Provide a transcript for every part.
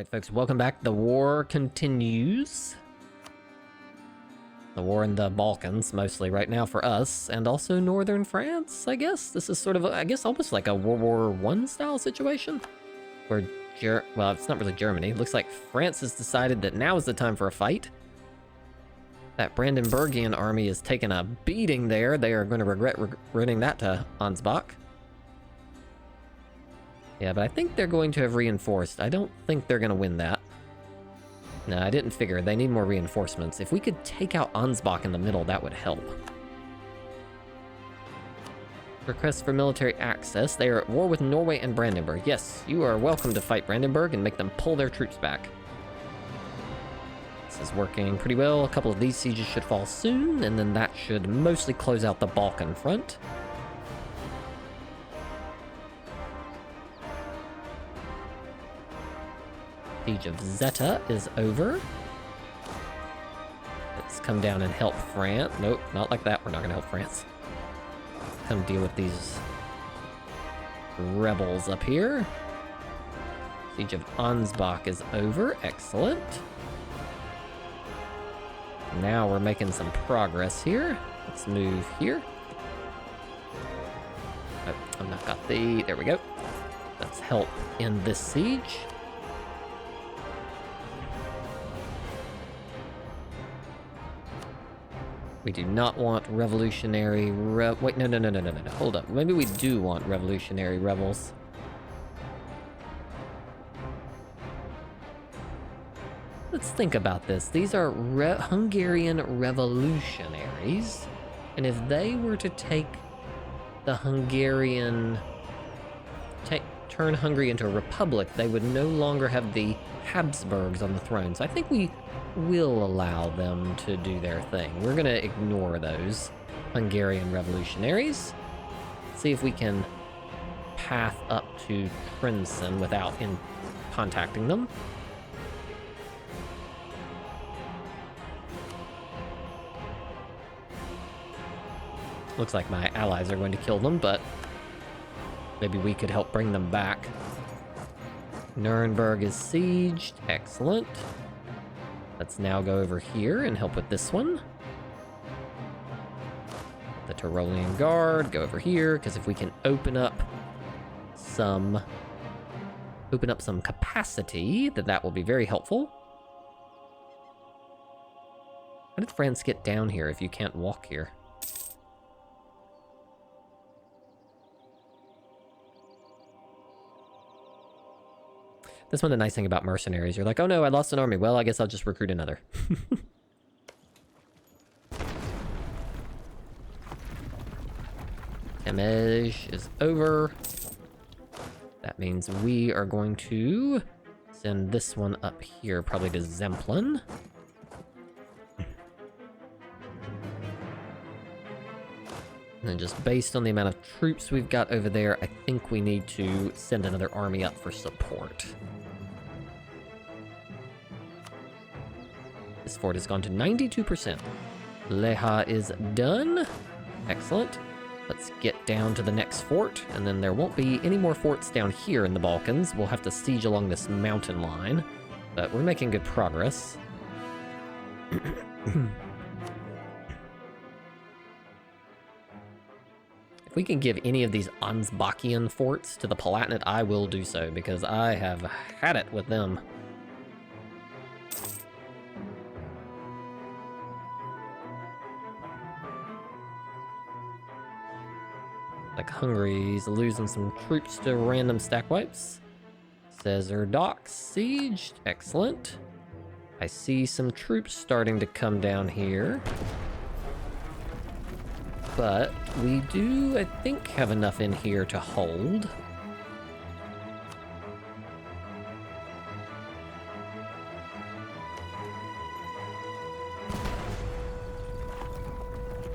Alright folks, welcome back. The war continues. The war in the Balkans, mostly right now for us, and also northern France, I guess. This is sort of, I guess, almost like a World War I style situation. Where, well, it's not really Germany. It looks like France has decided that now is the time for a fight. That Brandenburgian army is taking a beating there. They are going to regret running that to Ansbach. Yeah, but I think they're going to have reinforced. I don't think they're going to win that. No, I didn't figure. They need more reinforcements. If we could take out Ansbach in the middle, that would help. Request for military access. They are at war with Norway and Brandenburg. Yes, you are welcome to fight Brandenburg and make them pull their troops back. This is working pretty well. A couple of these sieges should fall soon, and then that should mostly close out the Balkan front. Siege of Zeta is over. Let's come down and help France. Nope, not like that. We're not gonna help France. Come deal with these rebels up here. Siege of Ansbach is over. Excellent. Now we're making some progress here. Let's move here. Oh, I've not got the... There we go. Let's help in this siege. We do not want revolutionary wait, no. Hold up. Maybe we do want revolutionary rebels. Let's think about this. These are Hungarian revolutionaries. And if they were to take the Hungarian... turn Hungary into a republic, they would no longer have the Habsburgs on the throne. So I think we will allow them to do their thing. We're gonna ignore those Hungarian revolutionaries. See if we can path up to Trensen without contacting them. Looks like my allies are going to kill them, but maybe we could help bring them back. Nuremberg is sieged. Excellent. Let's now go over here and help with this one. The Tyrolean Guard, go over here, because if we can open up some capacity, that will be very helpful. How did France get down here if you can't walk here? That's one of the nice thing about mercenaries. You're like, oh no, I lost an army. Well, I guess I'll just recruit another. Damage is over. That means we are going to send this one up here, probably to Zemplin. And then just based on the amount of troops we've got over there, I think we need to send another army up for support. This fort has gone to 92%. Leha is done. Excellent. Let's get down to the next fort, and then there won't be any more forts down here in the Balkans. We'll have to siege along this mountain line, but we're making good progress. If we can give any of these Ansbachian forts to the Palatinate, I will do so, because I have had it with them. Like Hungary's losing some troops to random stack wipes. Caesar Docks sieged. Excellent. I see some troops starting to come down here. But we do, I think, have enough in here to hold.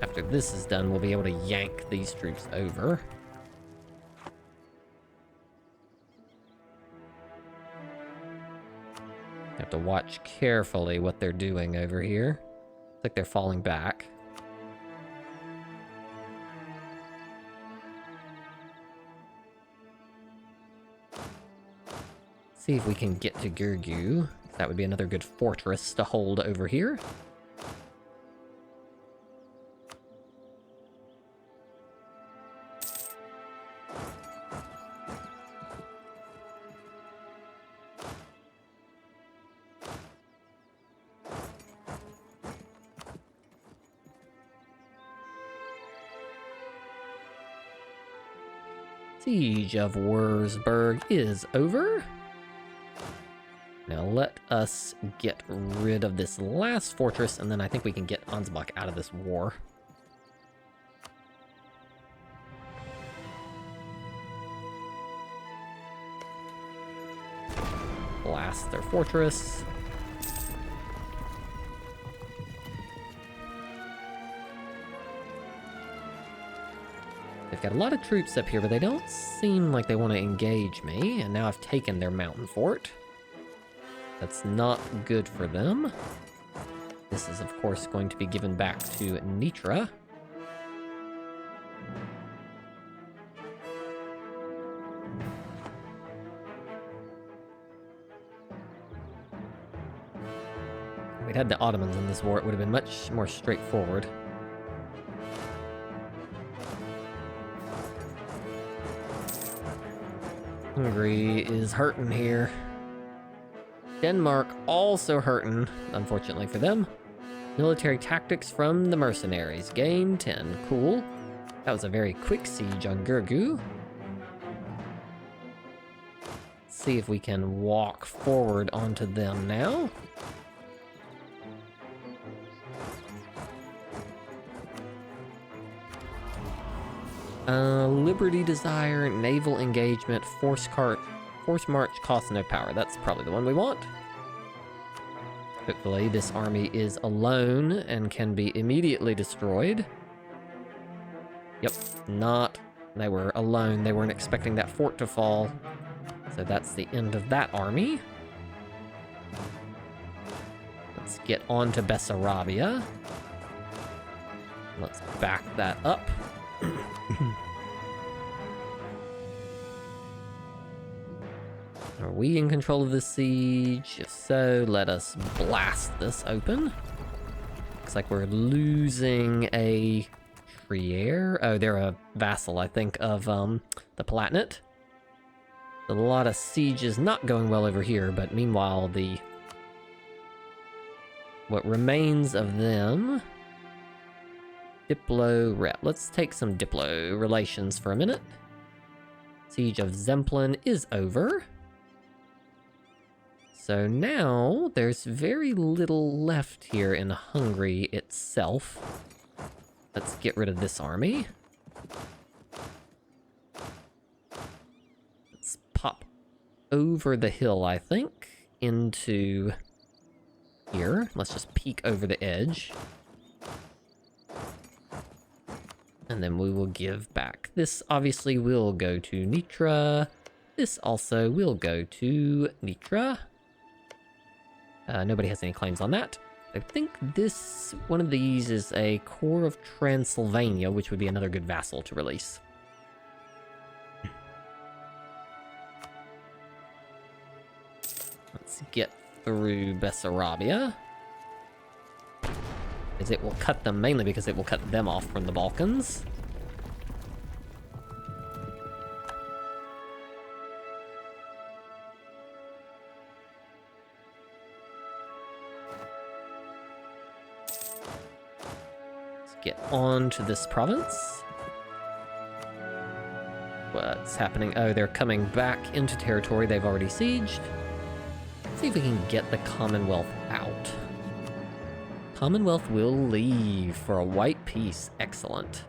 After this is done, we'll be able to yank these troops over. Have to watch carefully what they're doing over here. Looks like they're falling back. See if we can get to Gurgu. That would be another good fortress to hold over here. Siege of Wurzburg is over. Now let us get rid of this last fortress, and then I think we can get Ansbach out of this war. Blast their fortress. They've got a lot of troops up here, but they don't seem like they want to engage me, and now I've taken their mountain fort. That's not good for them. This is, of course, going to be given back to Nitra. If we'd had the Ottomans in this war, it would have been much more straightforward. Hungary is hurting here. Denmark also hurting, unfortunately for them. Military tactics from the mercenaries. Gain 10. Cool. That was a very quick siege on Gurgu. Let's see if we can walk forward onto them now. Liberty Desire, Naval Engagement, Force March, cost no power. That's probably the one we want. Hopefully this army is alone and can be immediately destroyed. Yep, they were alone. They weren't expecting that fort to fall. So that's the end of that army. Let's get on to Bessarabia. Let's back that up. Are we in control of the siege? If so, let us blast this open. Looks like we're losing a Trier. Oh, they're a vassal, I think, of the Palatinate. A lot of sieges not going well over here, but meanwhile, what remains of them... Let's take some Diplo relations for a minute. Siege of Zemplin is over. So now there's very little left here in Hungary itself. Let's get rid of this army. Let's pop over the hill, I think, into here. Let's just peek over the edge. And then we will give back. This obviously will go to Nitra. This also will go to Nitra. Nobody has any claims on that. I think one of these is a Corps of Transylvania, which would be another good vassal to release. Let's get through Bessarabia. Because it will cut them, mainly because it will cut them off from the Balkans. Get on to this province. What's happening? Oh, they're coming back into territory they've already sieged. Let's see if we can get the Commonwealth out. Commonwealth will leave for a white peace. Excellent.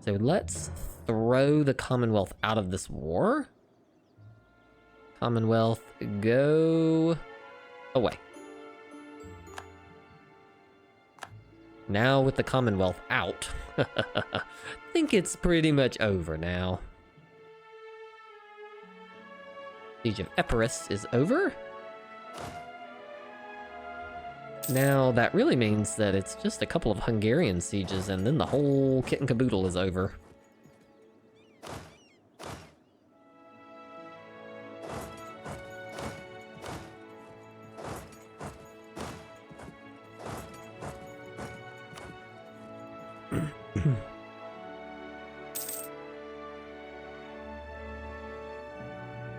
So let's throw the Commonwealth out of this war. Commonwealth, go away. Now with the Commonwealth out, I think it's pretty much over now. Siege of Epirus is over. Now that really means that it's just a couple of Hungarian sieges and then the whole kit and caboodle is over.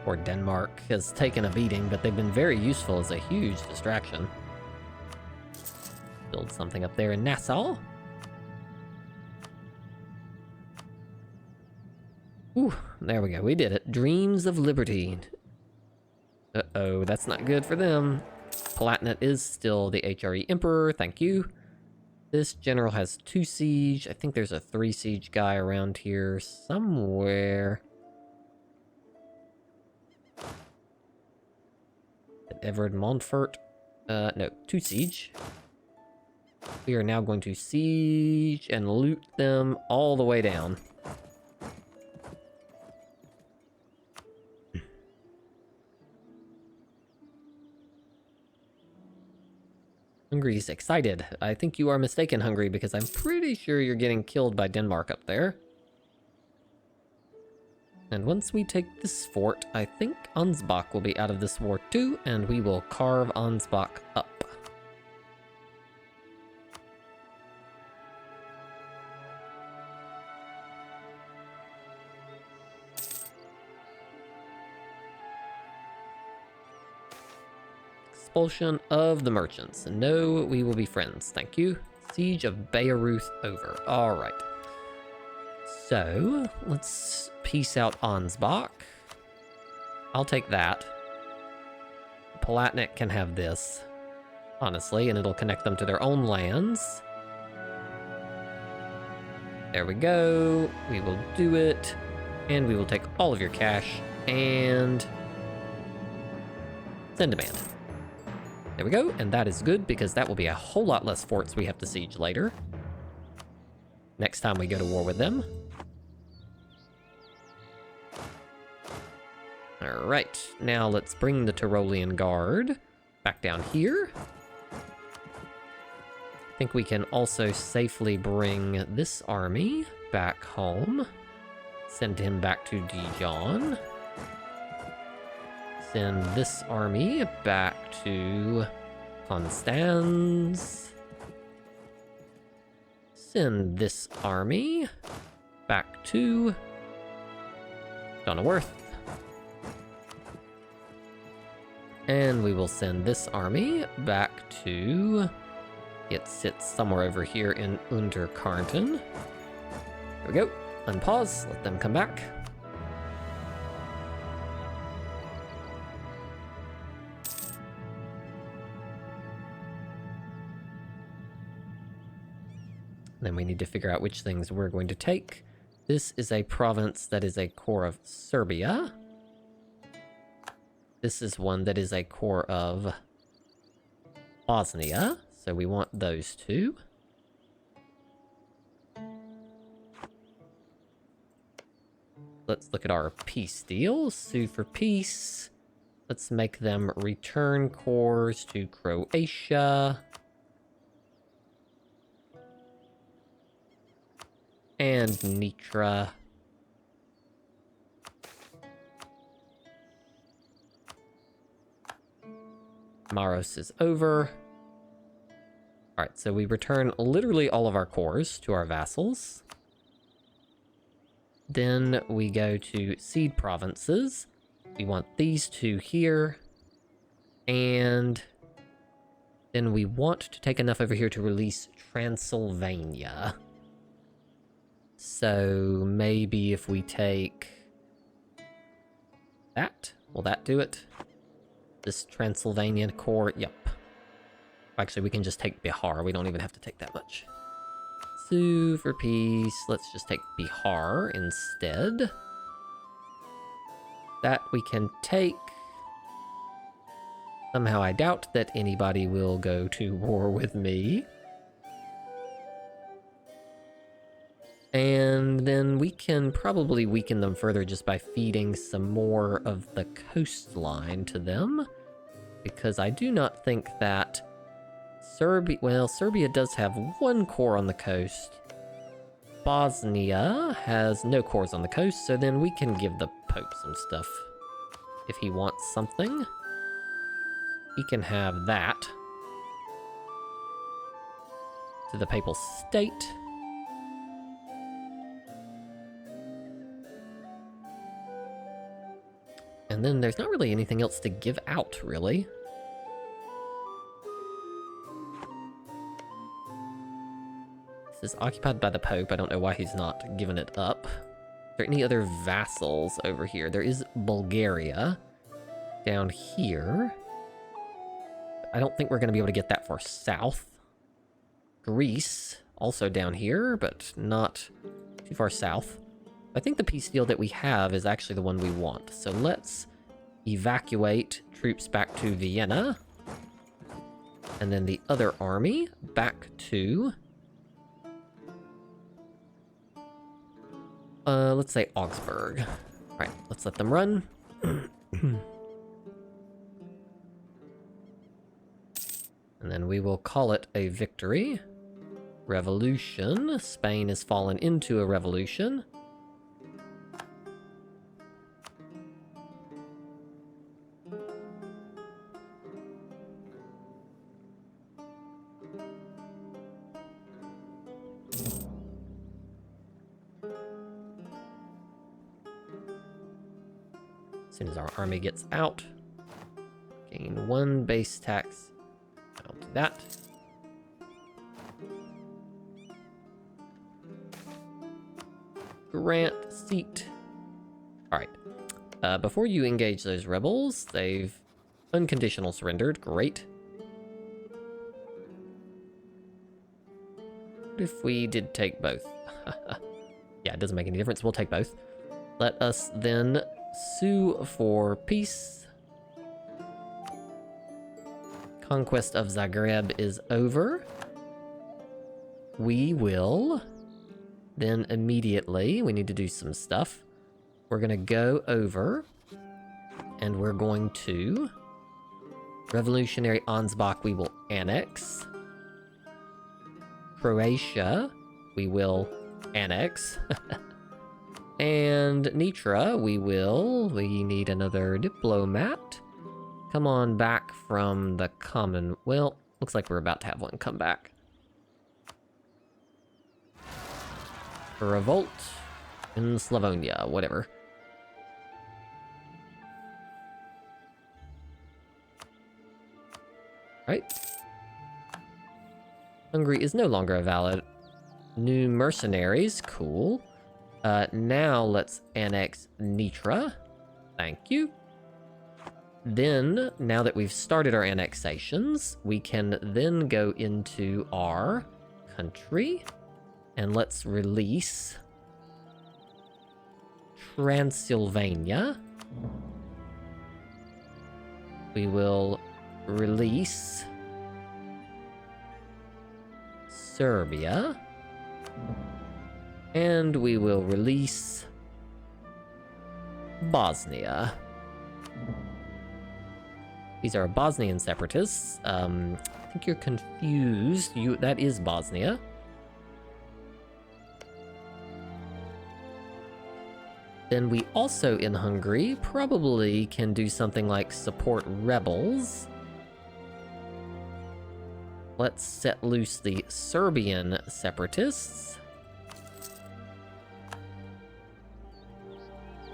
Or Denmark has taken a beating, but they've been very useful as a huge distraction. Build something up there in Nassau. Ooh, there we go. We did it. Dreams of Liberty. Uh-oh, that's not good for them. Palatinate is still the HRE Emperor. Thank you. This general has 2 siege. I think there's a 3 siege guy around here somewhere. Everard Montfort. No, 2 siege. We are now going to siege and loot them all the way down. Hungary's excited. I think you are mistaken, Hungary, because I'm pretty sure you're getting killed by Denmark up there. And once we take this fort, I think Ansbach will be out of this war too, and we will carve Ansbach up. Expulsion of the merchants. No, we will be friends. Thank you. Siege of Bayreuth over. All right. So, let's peace out Ansbach. I'll take that. Palatinate can have this, honestly, and it'll connect them to their own lands. There we go. We will do it. And we will take all of your cash and send demand. There we go, and that is good because that will be a whole lot less forts we have to siege later. Next time we go to war with them. Alright, now let's bring the Tyrolean Guard back down here. I think we can also safely bring this army back home. Send him back to Dijon. Send this army back to Constance. Send this army back to Donauworth. And we will send this army back to... It sits somewhere over here in Unterkarten. There we go. Unpause. Let them come back. Then we need to figure out which things we're going to take. This is a province that is a core of Serbia. This is one that is a core of Bosnia, so we want those two. Let's look at our peace deal. Sue for peace. Let's make them return cores to Croatia. And Nitra. Maros is over. Alright, so we return literally all of our cores to our vassals. Then we go to seed provinces. We want these two here. And then we want to take enough over here to release Transylvania. So maybe if we take that, will that do it? This Transylvanian core, yep. Actually, we can just take Bihar. We don't even have to take that much. Sue for peace. Let's just take Bihar instead. That we can take. Somehow I doubt that anybody will go to war with me. And then we can probably weaken them further just by feeding some more of the coastline to them. Because I do not think that Serbia... Well, Serbia does have one core on the coast. Bosnia has no cores on the coast, so then we can give the Pope some stuff. If he wants something, he can have that. To the Papal State. And then there's not really anything else to give out, really. This is occupied by the Pope. I don't know why he's not giving it up. Are there any other vassals over here? There is Bulgaria down here. I don't think we're going to be able to get that far south. Greece, also down here, but not too far south. I think the peace deal that we have is actually the one we want. So let's evacuate troops back to Vienna. And then the other army back to... let's say Augsburg. All right, let's let them run. And then we will call it a victory. Revolution. Spain has fallen into a revolution. As soon as our army gets out, gain 1 base tax. I'll do that. Grant seat. Alright. Before you engage those rebels, they've unconditional surrendered. Great. What if we did take both? Yeah, it doesn't make any difference. We'll take both. Let us then sue for peace. Conquest of Zagreb is over. We will then immediately, we need to do some stuff. We're going to go over and we're going to Revolutionary Ansbach we will annex. Croatia we will annex. And Nitra we need another diplomat. Come on back from the Commonwealth. Looks like we're about to have one come back. A revolt in Slavonia, whatever. Right. Hungary is no longer a valid. New mercenaries, cool. Now let's annex Nitra. Thank you. Then, now that we've started our annexations, we can then go into our country. And let's release Transylvania. We will release Serbia. And we will release Bosnia. These are Bosnian separatists. I think you're confused. That is Bosnia. Then we also, in Hungary, probably can do something like support rebels. Let's set loose the Serbian separatists.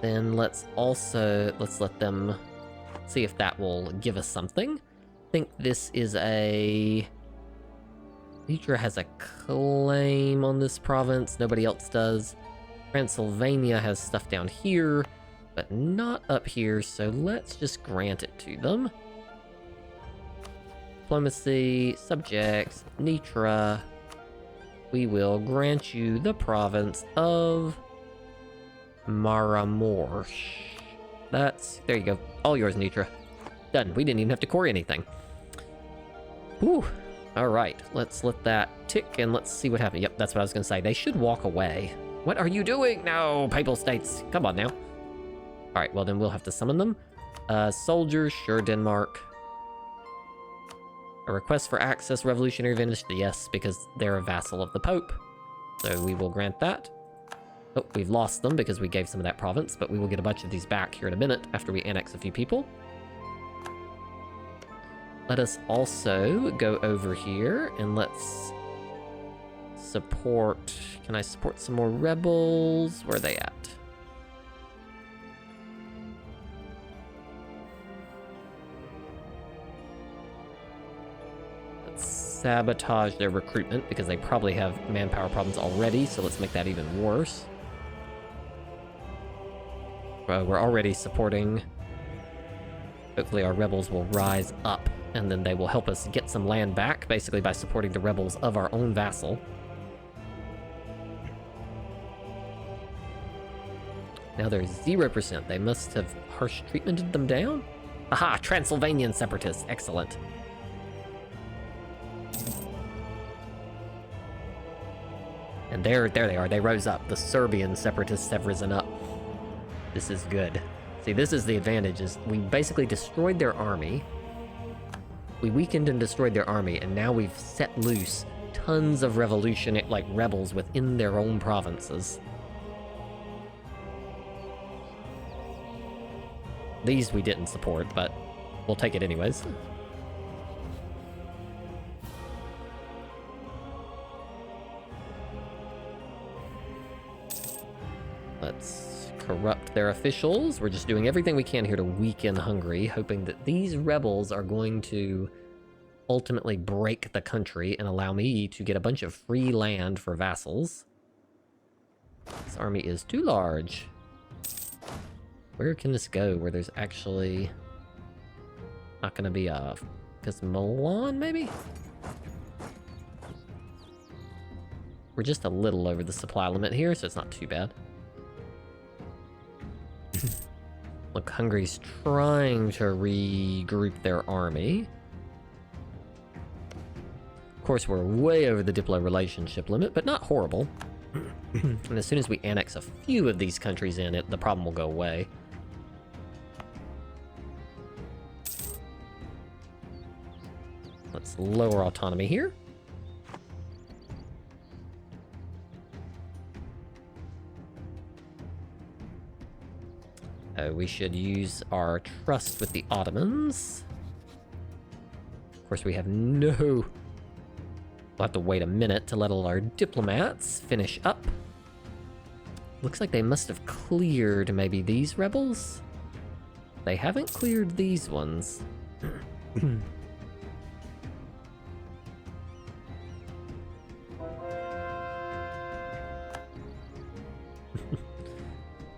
Then let's let them see if that will give us something. I think this is a... Nitra has a claim on this province, nobody else does. Transylvania has stuff down here, but not up here, so let's just grant it to them. Diplomacy, subjects, Nitra. We will grant you the province of Maramosh. There you go. All yours, Nitra. Done. We didn't even have to core anything. Whew. Alright, let's let that tick and let's see what happens. Yep, that's what I was gonna say. They should walk away. What are you doing? No, Papal States. Come on now. Alright, well then we'll have to summon them. Soldiers, sure, Denmark. A request for access, revolutionary vintage, yes, because they're a vassal of the Pope. So we will grant that. Oh, we've lost them because we gave some of that province, but we will get a bunch of these back here in a minute after we annex a few people. Let us also go over here and let's support... Can I support some more rebels? Where are they at? sabotage their recruitment because they probably have manpower problems already, so let's make that even worse. We're already supporting. Hopefully our rebels will rise up, and then they will help us get some land back, basically by supporting the rebels of our own vassal. Now they're 0%. They must have harsh treatmented them down? Aha! Transylvanian separatists. Excellent. And there they are. They rose up. The Serbian separatists have risen up. This is good. See, this is the advantage, is we basically destroyed their army. We weakened and destroyed their army, and now we've set loose tons of rebels within their own provinces. These we didn't support, but we'll take it anyways. Let's corrupt their officials. We're just doing everything we can here to weaken Hungary, hoping that these rebels are going to ultimately break the country and allow me to get a bunch of free land for vassals. This army is too large. Where can this go where there's actually not going to be a... Because Milan, maybe? We're just a little over the supply limit here, so it's not too bad. Look, Hungary's trying to regroup their army. Of course, we're way over the Diplo relationship limit, but not horrible. And as soon as we annex a few of these countries in, the problem will go away. Let's lower autonomy here. We should use our trust with the Ottomans. Of course, we have no... We'll have to wait a minute to let all our diplomats finish up. Looks like they must have cleared maybe these rebels. They haven't cleared these ones.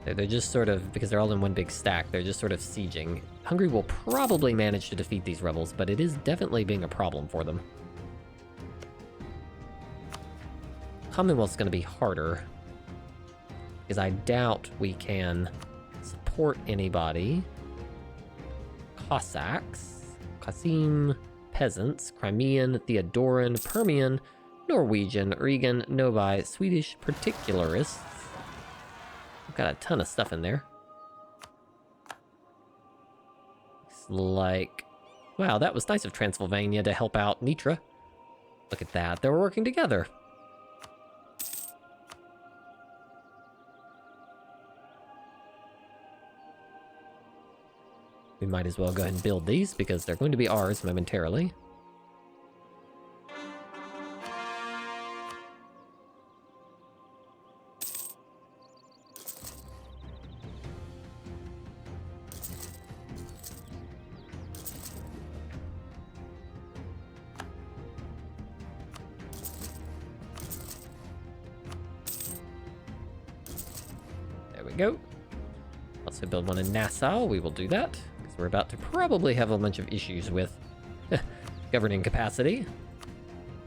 They're just sort of, because they're all in one big stack, they're just sort of sieging. Hungary will probably manage to defeat these rebels, but it is definitely being a problem for them. Commonwealth's going to be harder, because I doubt we can support anybody. Cossacks, Qasim, peasants, Crimean, Theodoran, Permian, Norwegian, Regan, Novi, Swedish particularists. We've got a ton of stuff in there. Looks like... Wow, that was nice of Transylvania to help out Nitra. Look at that, they were working together. We might as well go ahead and build these, because they're going to be ours momentarily. There we go. Also build one in Nassau, we will do that. We're about to probably have a bunch of issues with governing capacity.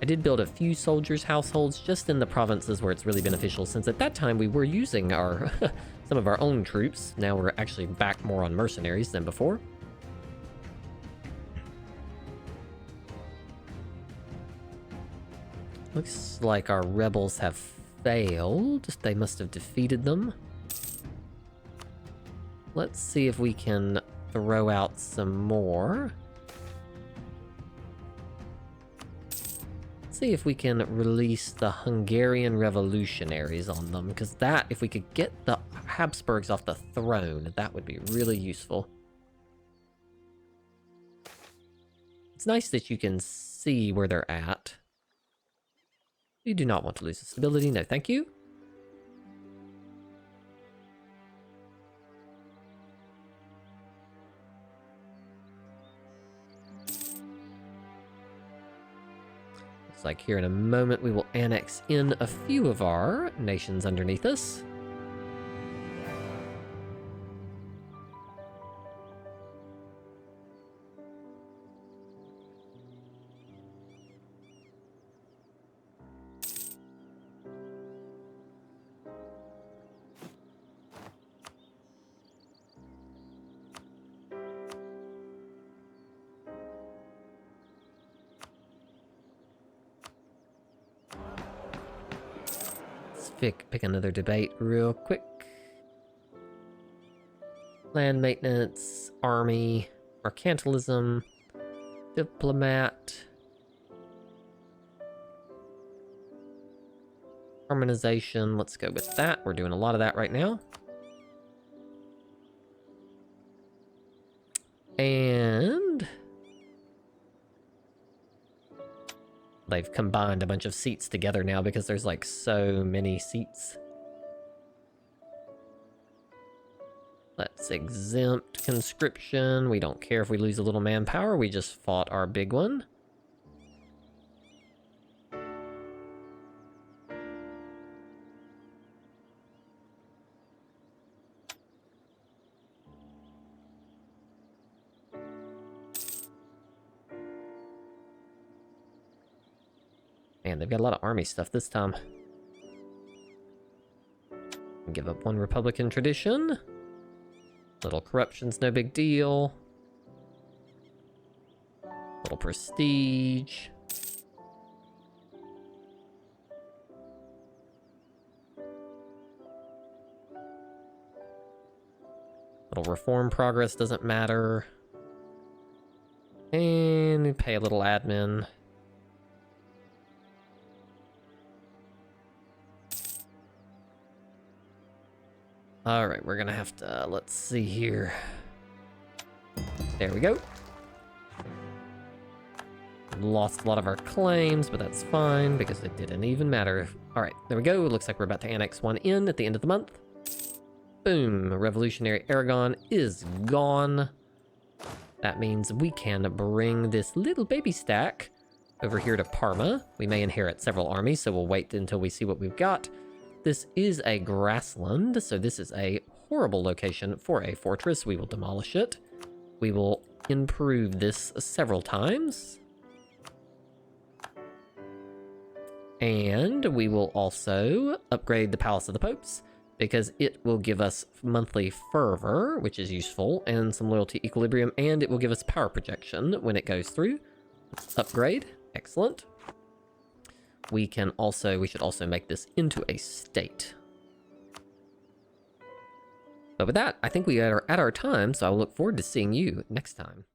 I did build a few soldiers' households just in the provinces where it's really beneficial, since at that time we were using our some of our own troops. Now we're actually back more on mercenaries than before. Looks like our rebels have failed. They must have defeated them. Let's see if we can throw out some more. See if we can release the Hungarian revolutionaries on them, because that, if we could get the Habsburgs off the throne, that would be really useful. It's nice that you can see where they're at. You do not want to lose the stability, no thank you. Looks like here in a moment we will annex in a few of our nations underneath us. Pick another debate real quick. Land maintenance, army, mercantilism, diplomat, harmonization. Let's go with that. We're doing a lot of that right now. And they've combined a bunch of seats together now because there's like so many seats. Let's exempt conscription. We don't care if we lose a little manpower. We just fought our big one. Man, they've got a lot of army stuff this time. Give up one Republican tradition. Little corruption's no big deal. Little prestige. Little reform progress doesn't matter. And we pay a little admin. Alright, we're gonna have to, let's see here. There we go. Lost a lot of our claims, but that's fine because it didn't even matter. Alright, there we go. Looks like we're about to annex one in at the end of the month. Boom, Revolutionary Aragon is gone. That means we can bring this little baby stack over here to Parma. We may inherit several armies, so we'll wait until we see what we've got. This is a grassland, so this is a horrible location for a fortress. We will demolish it. We will improve this several times. And we will also upgrade the Palace of the Popes, because it will give us monthly fervor, which is useful, and some loyalty equilibrium, and it will give us power projection when it goes through. Let's upgrade. Excellent. We should also make this into a state. But with that, I think we are at our time, so I will look forward to seeing you next time.